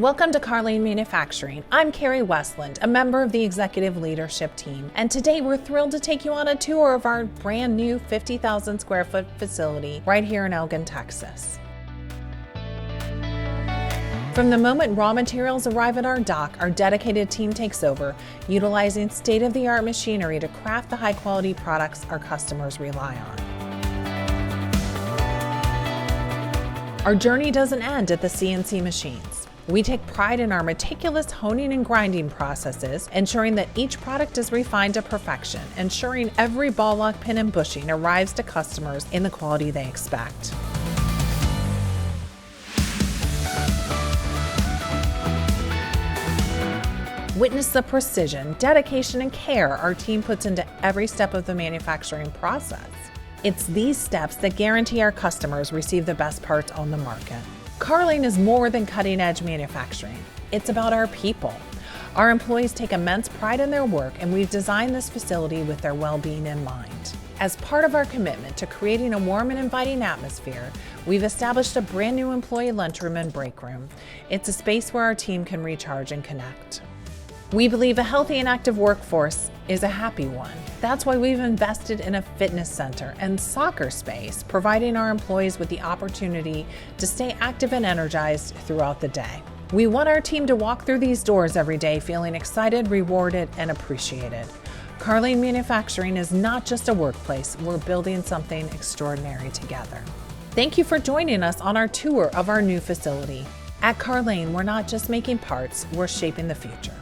Welcome to Carr Manufacturing. I'm Carrie Westland, a member of the executive leadership team, and today we're thrilled to take you on a tour of our brand new 50,000 square foot facility right here in Elgin, Texas. From the moment raw materials arrive at our dock, our dedicated team takes over, utilizing state-of-the-art machinery to craft the high-quality products our customers rely on. Our journey doesn't end at the CNC machines. We take pride in our meticulous honing and grinding processes, ensuring that each product is refined to perfection, ensuring every ball lock, pin, and bushing arrives to customers in the quality they expect. Witness the precision, dedication, and care our team puts into every step of the manufacturing process. It's these steps that guarantee our customers receive the best parts on the market. Carr is more than cutting-edge manufacturing. It's about our people. Our employees take immense pride in their work, and we've designed this facility with their well-being in mind. As part of our commitment to creating a warm and inviting atmosphere, we've established a brand new employee lunchroom and break room. It's a space where our team can recharge and connect. We believe a healthy and active workforce is a happy one. That's why we've invested in a fitness center and soccer space, providing our employees with the opportunity to stay active and energized throughout the day. We want our team to walk through these doors every day feeling excited, rewarded, and appreciated. Carr Manufacturing is not just a workplace, we're building something extraordinary together. Thank you for joining us on our tour of our new facility. At Carr, we're not just making parts, we're shaping the future.